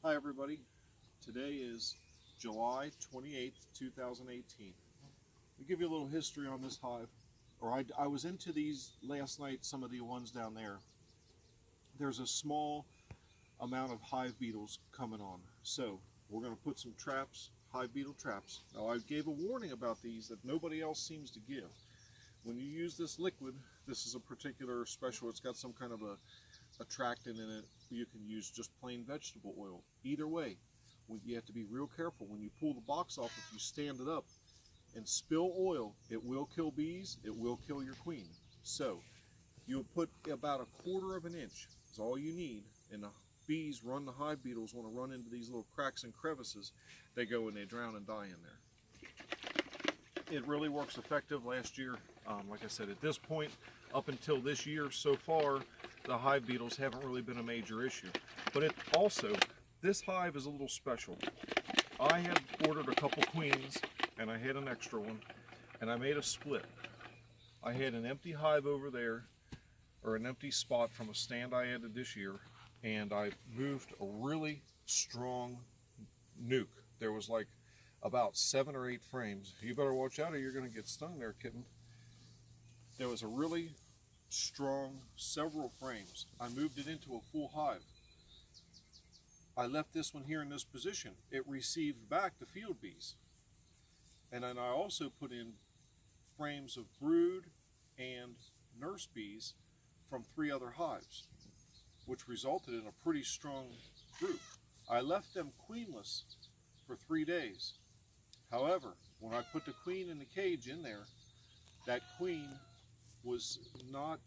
Hi everybody, today is July 28th, 2018. I'll give you a little history on this hive. I was into these last night, some of the ones down there. There's a small amount of hive beetles coming on. So we're going to put some traps, hive beetle traps. Now I gave a warning about these that nobody else seems to give. When you use this liquid, this is a particular special, it's got some kind of a attractant in it. You can use just plain vegetable oil. Either way, you have to be real careful. When you pull the box off, if you stand it up and spill oil, it will kill bees, it will kill your queen. So you'll put about 1/4 of an inch is all you need, and the bees run, the hive beetles want to run into these little cracks and crevices. They go and they drown and die in there. It really works effective. Last year, like I said, at this point, up until this year so far, the hive beetles haven't really been a major issue. But it also, this hive is a little special. I had ordered a couple queens and I had an extra one, and I made a split. I had an empty hive over there, or an empty spot from a stand I added this year, and I moved a really strong nuke. There was like about 7 or 8 frames. You better watch out or you're going to get stung there, kitten. There was a really strong, several frames. I moved it into a full hive. I left this one here in this position. It received back the field bees. And then I also put in frames of brood and nurse bees from 3 other hives, which resulted in a pretty strong group. I left them queenless for 3 days. However, when I put the queen in the cage in there, that queen was not,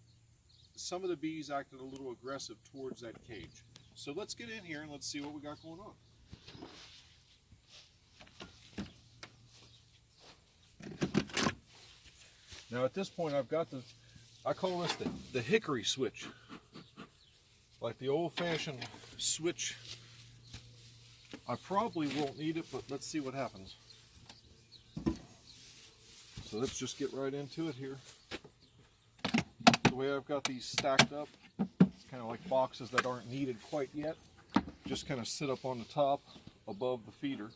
some of the bees acted a little aggressive towards that cage. So let's get in here and let's see what we got going on. Now at this point I've got the, I call this the hickory switch. Like the old-fashioned switch. I probably won't need it, but let's see what happens. So let's just get right into it here. The way I've got these stacked up, it's kind of like boxes that aren't needed quite yet. Just kind of sit up on the top above the feeder.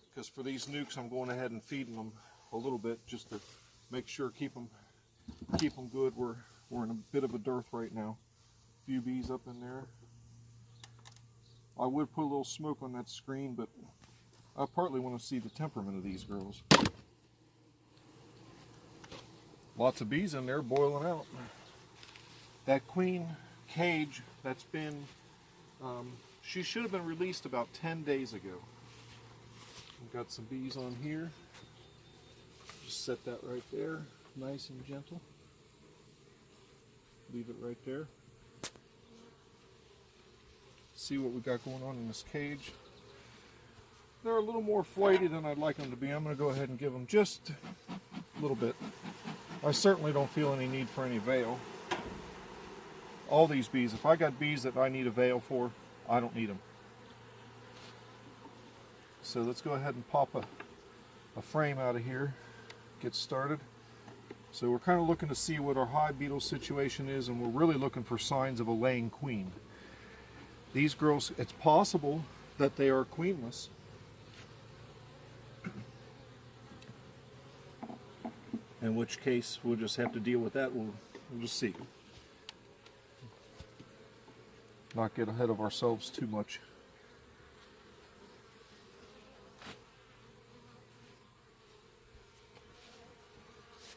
Because for these nukes, I'm going ahead and feeding them a little bit just to make sure, keep them good. We're in a bit of a dearth right now. A few bees up in there. I would put a little smoke on that screen, but I partly want to see the temperament of these girls. Lots of bees in there boiling out. That queen cage that's been, she should have been released about 10 days ago. We've got some bees on here. Just set that right there, nice and gentle. Leave it right there. See what we got going on in this cage. They're a little more flighty than I'd like them to be. I'm going to go ahead and give them just a little bit. I certainly don't feel any need for any veil. All these bees, if I got bees that I need a veil for, I don't need them. So let's go ahead and pop a frame out of here, get started. So we're kind of looking to see what our hive beetle situation is, and we're really looking for signs of a laying queen. These girls, it's possible that they are queenless. In which case, we'll just have to deal with that. We'll just see. Not get ahead of ourselves too much.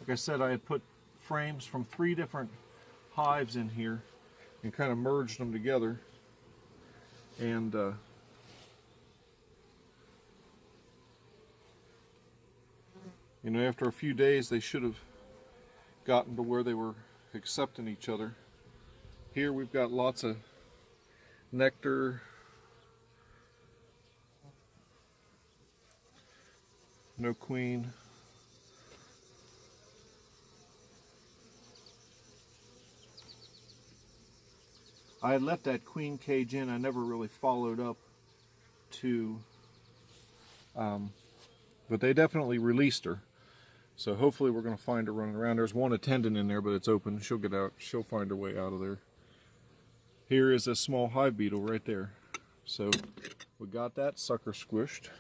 Like I said, I had put frames from 3 different hives in here and kind of merged them together. And you know, after a few days, they should have gotten to where they were accepting each other. Here we've got lots of nectar. No queen. I had left that queen cage in. I never really followed up to, but they definitely released her. So hopefully we're going to find her running around. There's one attendant in there, but it's open. She'll get out. She'll find her way out of there. Here is a small hive beetle right there. So we got that sucker squished.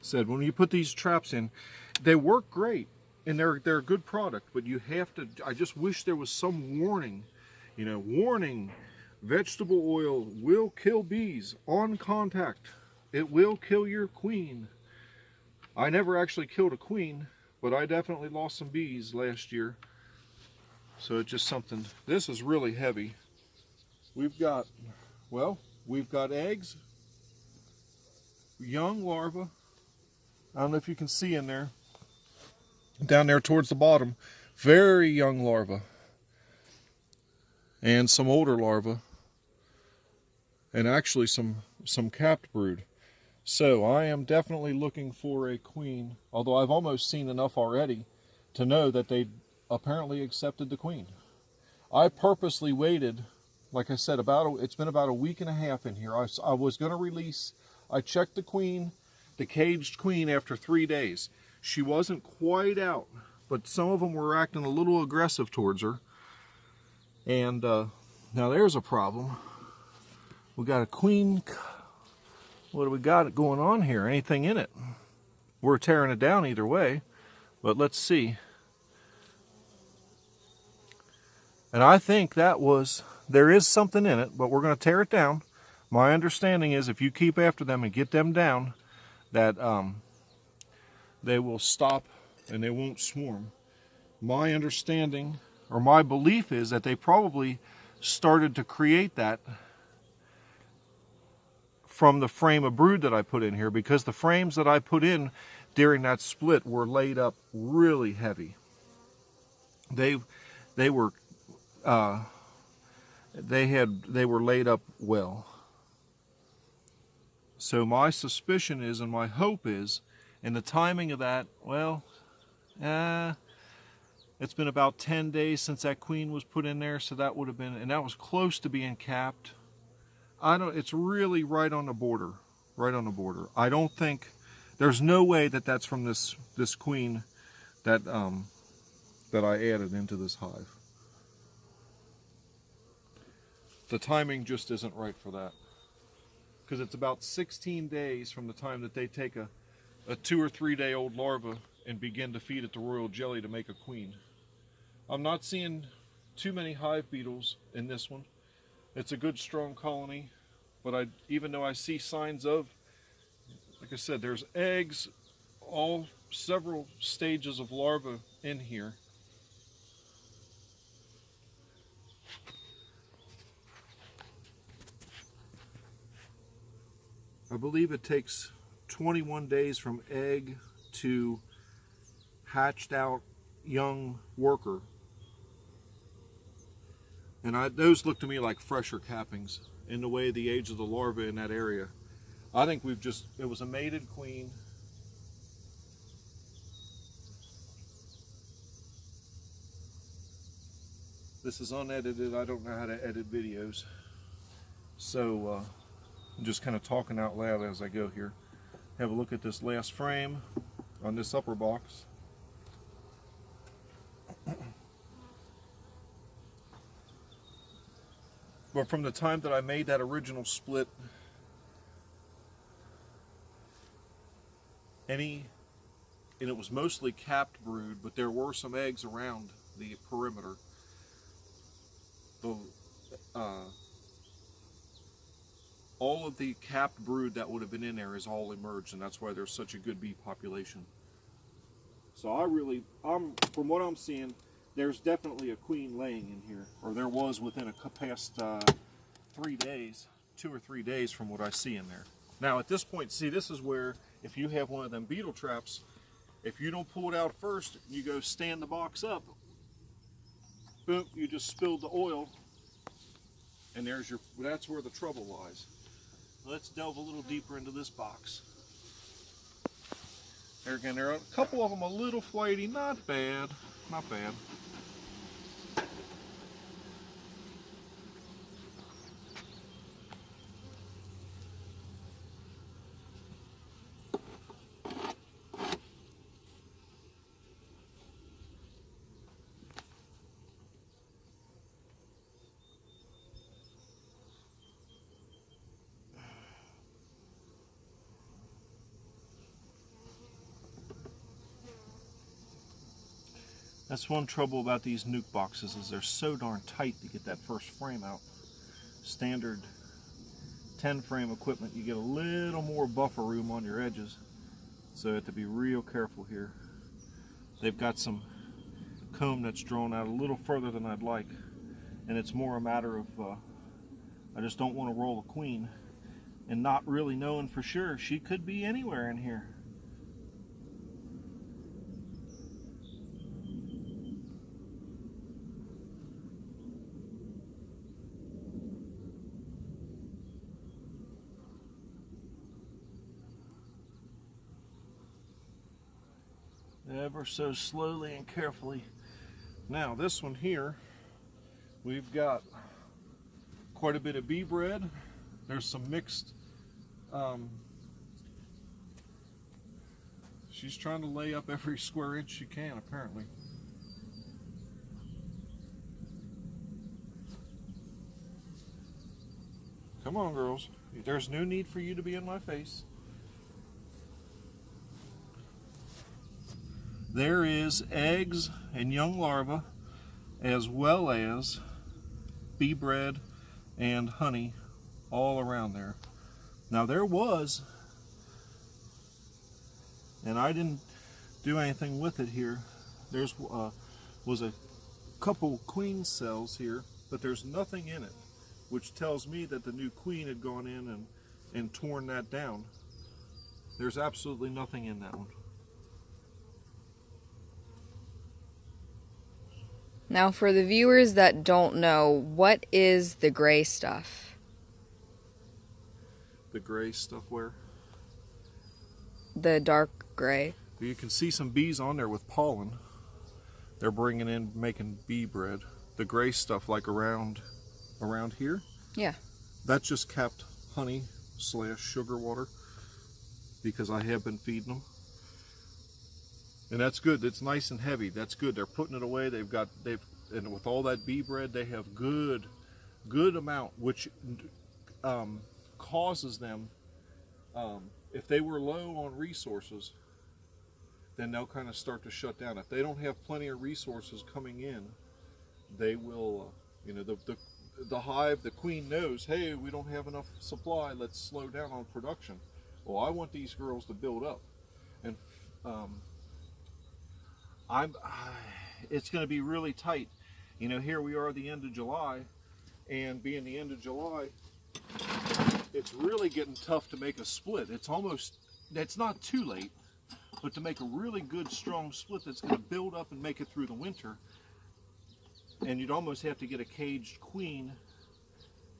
Said when you put these traps in, they work great and they're a good product, but you have to, I just wish there was some warning, you know, warning, vegetable oil will kill bees on contact. It will kill your queen. I never actually killed a queen, but I definitely lost some bees last year. So it's just something. This is really heavy. We've got, well, we've got eggs, young larvae. I don't know if you can see in there, down there towards the bottom, very young larvae, and some older larvae, and actually some capped brood. So I am definitely looking for a queen, although I've almost seen enough already to know that they apparently accepted the queen. I purposely waited, like I said, it's been about a week and a half in here. I was going to release, I checked the queen, the caged queen, after 3 days. She wasn't quite out, but some of them were acting a little aggressive towards her. And now there's a problem. We got a queen. What do we got going on here? Anything in it? We're tearing it down either way, but let's see. And I think there is something in it, but we're going to tear it down. My understanding is if you keep after them and get them down, that they will stop and they won't swarm. My understanding, or my belief, is that they probably started to create that from the frame of brood that I put in here, because the frames that I put in during that split were laid up really heavy. They were laid up well. So my suspicion is, and my hope is, and the timing of that, well, it's been about 10 days since that queen was put in there, so that would have been, and that was close to being capped. It's really right on the border, I don't think, there's no way that that's from this queen that I added into this hive. The timing just isn't right for that, because it's about 16 days from the time that they take a 2 or 3 day old larva and begin to feed it the royal jelly to make a queen. I'm not seeing too many hive beetles in this one. It's a good strong colony, but even though I see signs of, like I said, there's eggs, several stages of larvae in here. I believe it takes 21 days from egg to hatched out young worker. And those look to me like fresher cappings in the way the age of the larvae in that area. I think it was a mated queen. This is unedited. I don't know how to edit videos. So I'm just kind of talking out loud as I go here. Have a look at this last frame on this upper box. But from the time that I made that original split, and it was mostly capped brood, but there were some eggs around the perimeter. All of the capped brood that would have been in there is all emerged, and that's why there's such a good bee population. So from what I'm seeing, there's definitely a queen laying in here, or there was within a past 3 days, 2 or 3 days from what I see in there. Now at this point, see, this is where if you have one of them beetle traps, if you don't pull it out first, you go stand the box up, boom, you just spilled the oil, and that's where the trouble lies. Let's delve a little deeper into this box. There again, there are a couple of them a little flighty, not bad, not bad. That's one trouble about these nuke boxes, is they're so darn tight to get that first frame out. Standard 10 frame equipment, you get a little more buffer room on your edges. So you have to be real careful here. They've got some comb that's drawn out a little further than I'd like. And it's more a matter of, I just don't want to roll a queen and not really knowing for sure. She could be anywhere in here. Ever so slowly and carefully. Now this one here, we've got quite a bit of bee bread. There's some mixed, she's trying to lay up every square inch she can, apparently. Come on, girls. There's no need for you to be in my face. There is eggs and young larvae, as well as bee bread and honey all around there. Now there was, and I didn't do anything with it here, there's was a couple queen cells here, but there's nothing in it, which tells me that the new queen had gone in and torn that down. There's absolutely nothing in that one. Now, for the viewers that don't know, what is the gray stuff? The gray stuff where? The dark gray. You can see some bees on there with pollen. They're bringing in, making bee bread. The gray stuff, like around here? Yeah. That's just capped honey / sugar water, because I have been feeding them. And that's good. It's nice and heavy. That's good. They're putting it away. And with all that bee bread, they have good amount, which causes them, if they were low on resources, then they'll kind of start to shut down. If they don't have plenty of resources coming in, they will, the hive, the queen knows, hey, we don't have enough supply. Let's slow down on production. Well, I want these girls to build up, and it's going to be really tight. Here we are at the end of July, and being the end of July, it's really getting tough to make a split. It's not too late, but to make a really good, strong split that's going to build up and make it through the winter, and you'd almost have to get a caged queen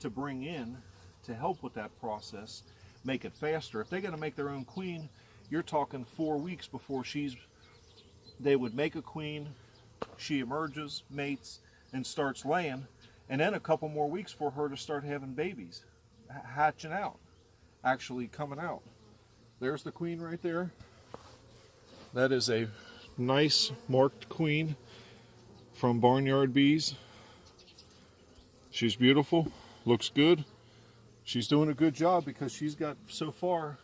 to bring in to help with that process, make it faster. If they're going to make their own queen, you're talking 4 weeks before they would make a queen, she emerges, mates, and starts laying, and then a couple more weeks for her to start having babies, hatching out, actually coming out. There's the queen right there. That is a nice marked queen from Barnyard Bees. She's beautiful, looks good. She's doing a good job because she's got, so far,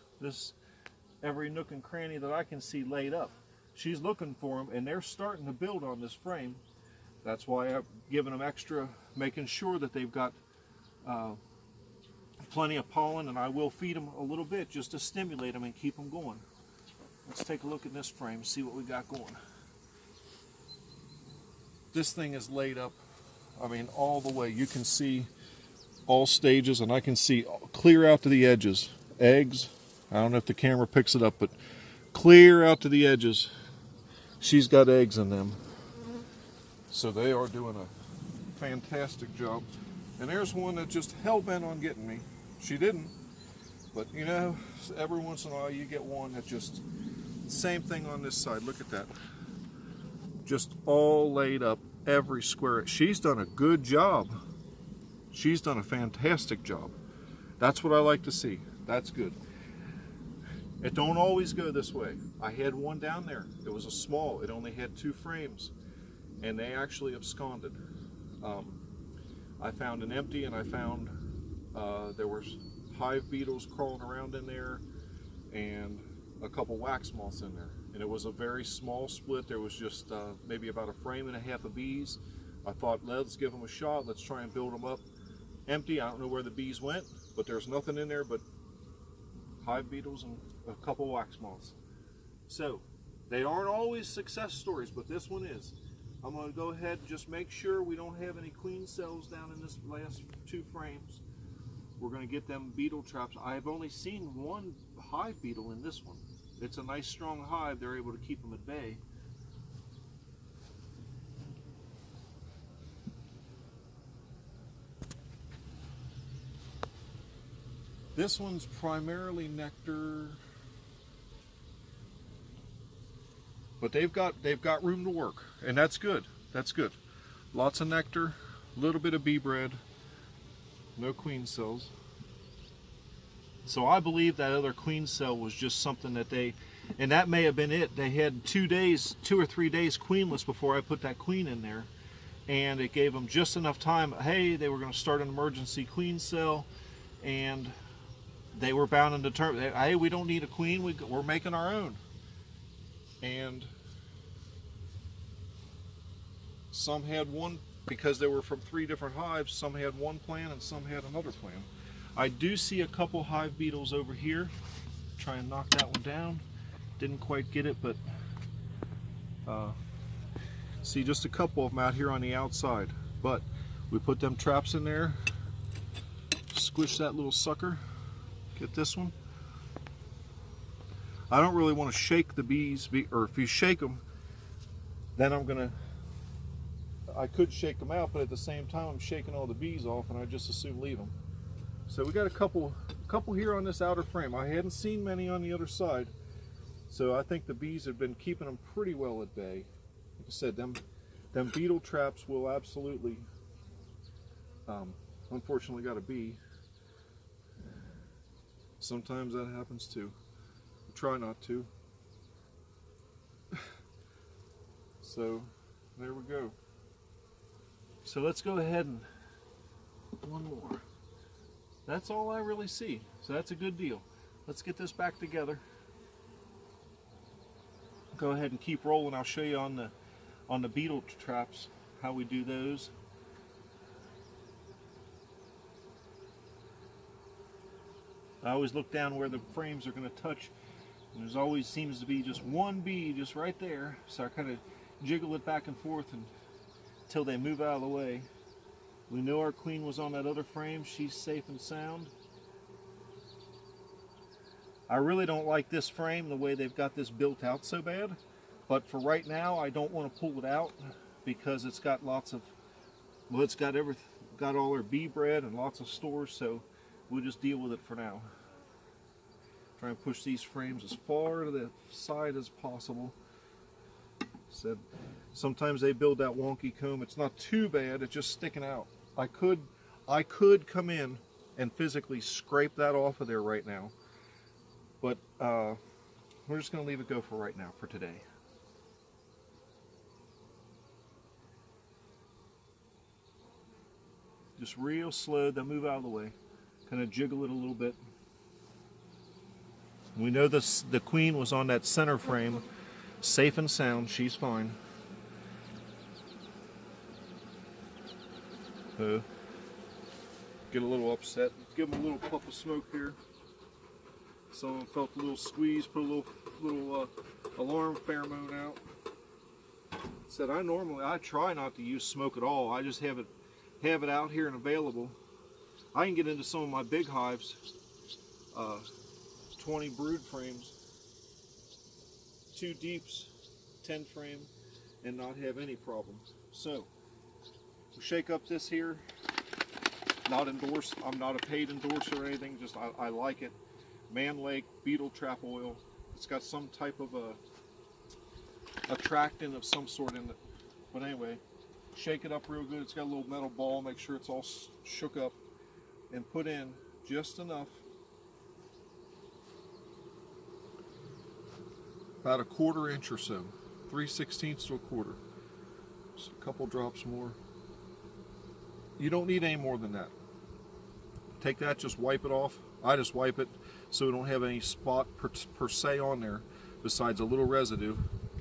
every nook and cranny that I can see laid up. She's looking for them, and they're starting to build on this frame. That's why I've given them extra, making sure that they've got plenty of pollen, and I will feed them a little bit just to stimulate them and keep them going. Let's take a look at this frame, see what we got going. This thing is laid up, all the way. You can see all stages, and I can see clear out to the edges. Eggs, I don't know if the camera picks it up, but clear out to the edges. She's got eggs in them. So they are doing a fantastic job. And there's one that just hell-bent on getting me. She didn't, but every once in a while you get one that just, same thing on this side. Look at that. Just all laid up, every square. She's done a good job. She's done a fantastic job. That's what I like to see. That's good. It don't always go this way. I had one down there. It was a small. It only had 2 frames, and they actually absconded. I found an empty, and I found there were hive beetles crawling around in there, and a couple wax moths in there. and it was a very small split. There was just maybe about a frame and a half of bees. I thought, let's give them a shot. Let's try and build them up. Empty. I don't know where the bees went, but there's nothing in there but hive beetles and a couple wax moths. So they aren't always success stories, but this one is. I'm going to go ahead and just make sure we don't have any queen cells down in this last 2 frames. We're going to get them beetle traps. I've only seen 1 hive beetle in this one. It's a nice strong hive. They're able to keep them at bay. This one's primarily nectar, but they've got room to work, and that's good. That's good. Lots of nectar, a little bit of bee bread, no queen cells. So I believe that other queen cell was just something that and that may have been it. They had 2 or 3 days queenless before I put that queen in there, and it gave them just enough time. Hey, they were going to start an emergency queen cell, and they were bound and determined. Hey, we don't need a queen. We're making our own. And some had one, because they were from 3 different hives. Some had one plan and some had another plan. I do see a couple hive beetles over here. Try and knock that one down. Didn't quite get it, but see just a couple of them out here on the outside. But we put them traps in there. Squish that little sucker. Get this one. I don't really want to shake the bees, or if you shake them, then I could shake them out, but at the same time I'm shaking all the bees off, and I just as soon leave them. So we got a couple here on this outer frame. I hadn't seen many on the other side, so I think the bees have been keeping them pretty well at bay. Like I said, them beetle traps will absolutely, unfortunately got a bee. Sometimes that happens too. Try not to. So there we go. So let's go ahead and one more. That's all I really see. So that's a good deal. Let's get this back together. Go ahead and keep rolling. I'll show you on the beetle traps how we do those. I always look down where the frames are going to touch, and there's always seems to be just one bee just right there, so I kind of jiggle it back and forth until they move out of the way. We know our queen was on that other frame. She's safe and sound. I really don't like this frame, the way they've got this built out so bad, but for right now I don't want to pull it out because it's got lots of, well, it's got all our bee bread and lots of stores, so we'll just deal with it for now. Try and push these frames as far to the side as possible. Said sometimes they build that wonky comb. It's not too bad, it's just sticking out. I could come in and physically scrape that off of there right now, but we're just going to leave it go for right now, for today. Just real slow, then move out of the way. Kind of jiggle it a little bit. We know the queen was on that center frame, safe and sound. She's fine. Get a little upset. Give them a little puff of smoke here. Someone felt a little squeeze. Put a little alarm pheromone out. Said I try not to use smoke at all. I just have it out here and available. I can get into some of my big hives, 20 brood frames, 2 deeps, 10 frame, and not have any problems. So we'll shake up this here. Not endorsed. I'm not a paid endorser or anything. Just I like it. Man Lake beetle trap oil. It's got some type of a attractant of some sort in it. But anyway, shake it up real good. It's got a little metal ball. Make sure it's all shook up. And put in just enough, about a 1/4 inch or so, 3/16 to a 1/4. Just a couple drops more. You don't need any more than that. Take that, just wipe it off. I just wipe it so we don't have any spot per se on there. besides a little residue,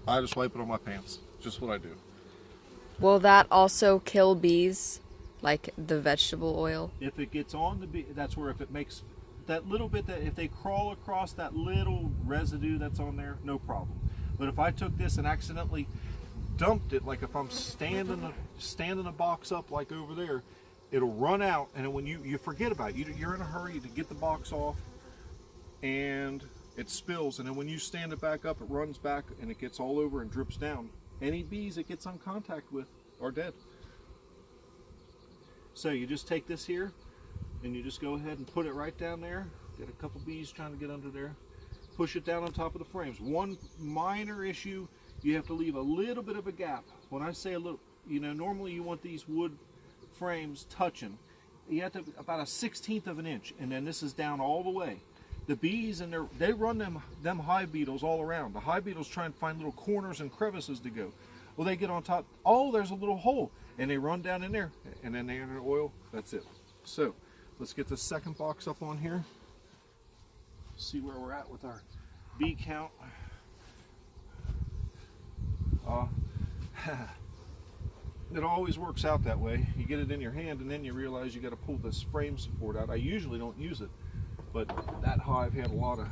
I just wipe it on my pants. Just what I do. Will that also kill bees, like the vegetable oil? If it gets on the bee, that's where if it makes that little bit, that if they crawl across that little residue that's on there, no problem. But if I took this and accidentally dumped it, like if I'm standing a box up like over there, it'll run out, and when you forget about it, you're in a hurry to get the box off, and it spills, and then when you stand it back up, it runs back and it gets all over and drips down. Any bees it gets on contact with are dead. So you just take this here and you just go ahead and put it right down there. Get a couple bees trying to get under there. Push it down on top of the frames. One minor issue, you have to leave a little bit of a gap. When I say a little, normally you want these wood frames touching. You have to about a 1/16 of an inch, and then this is down all the way. The bees they run them hive beetles all around. The hive beetles try and find little corners and crevices to go. Well, they get on top. Oh, there's a little hole, and they run down in there, and then they enter oil. That's it. So let's get the second box up on here. See where we're at with our bee count. It always works out that way. You get it in your hand, and then you realize you got to pull this frame support out. I usually don't use it, but that hive had a lot of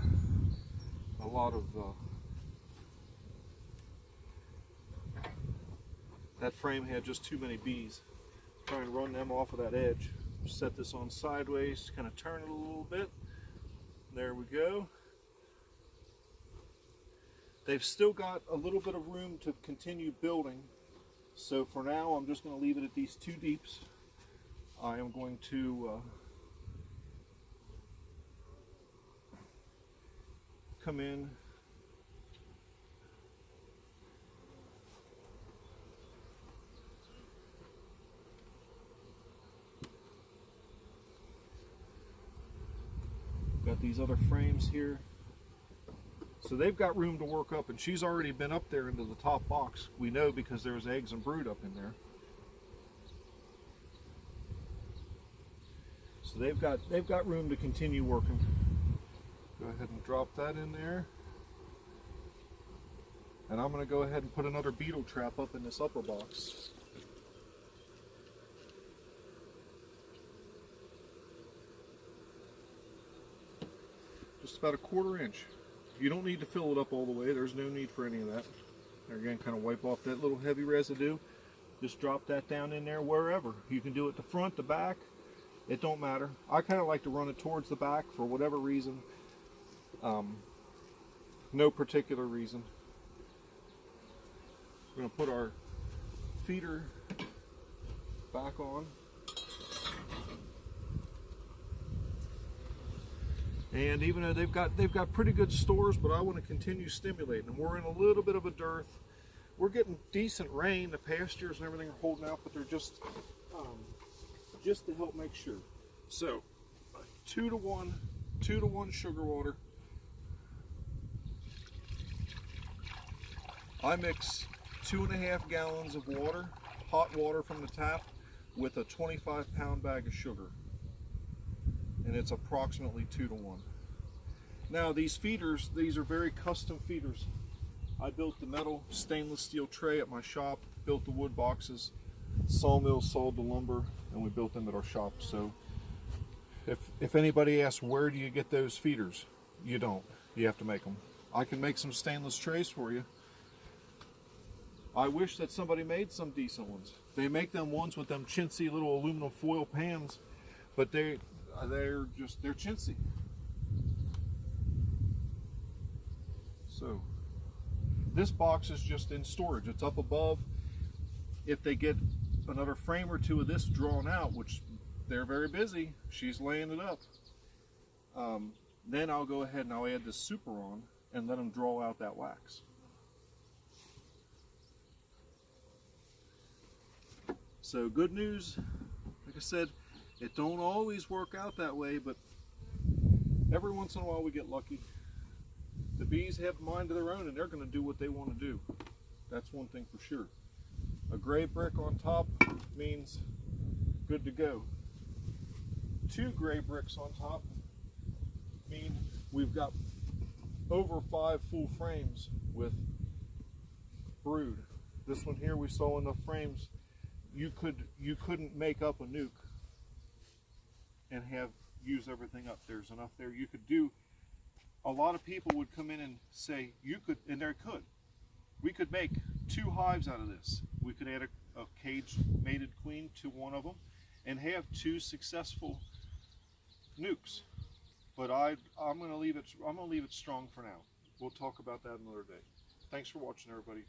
that frame had just too many bees. Try and run them off of that edge. Set this on sideways, kind of turn it a little bit. There we go. They've still got a little bit of room to continue building. So for now, I'm just going to leave it at these 2 deeps. I am going to come in got these other frames here, so they've got room to work up, and she's already been up there into the top box. We know because there's eggs and brood up in there. So they've got room to continue working. Go ahead and drop that in there. And I'm going to go ahead and put another beetle trap up in this upper box. Just about a 1/4 inch. You don't need to fill it up all the way. There's no need for any of that. There again, kind of wipe off that little heavy residue. Just drop that down in there wherever. You can do it the front, the back. It don't matter. I kind of like to run it towards the back for whatever reason. No particular reason. We're going to put our feeder back on. And even though they've got pretty good stores, but I want to continue stimulating them. We're in a little bit of a dearth. We're getting decent rain. The pastures and everything are holding out, but they're just to help make sure. So 2-to-1 sugar water. I mix 2.5 gallons of water, hot water from the tap, with a 25-pound bag of sugar. And it's approximately 2-to-1. Now these feeders, these are very custom feeders. I built the metal stainless steel tray at my shop, built the wood boxes, sawmill sawed the lumber, and we built them at our shop. So if anybody asks where do you get those feeders, you don't. You have to make them. I can make some stainless trays for you. I wish that somebody made some decent ones. They make them ones with them chintzy little aluminum foil pans, but they're chintzy. So this box is just in storage. It's up above. If they get another frame or 2 of this drawn out, which they're very busy, she's laying it up, then I'll go ahead and I'll add this super on and let them draw out that wax. So good news, like I said, it don't always work out that way, but every once in a while we get lucky. The bees have a mind of their own, and they're going to do what they want to do. That's one thing for sure. A gray brick on top means good to go. 2 gray bricks on top mean we've got over 5 full frames with brood. This one here we saw enough frames. You couldn't make up a nuke and use everything up. There's enough there. You could do. A lot of people would come in and say you could, and they could. We could make 2 hives out of this. We could add a cage mated queen to one of them and have 2 successful nukes. But I'm going to leave it strong for now. We'll talk about that another day. Thanks for watching, everybody.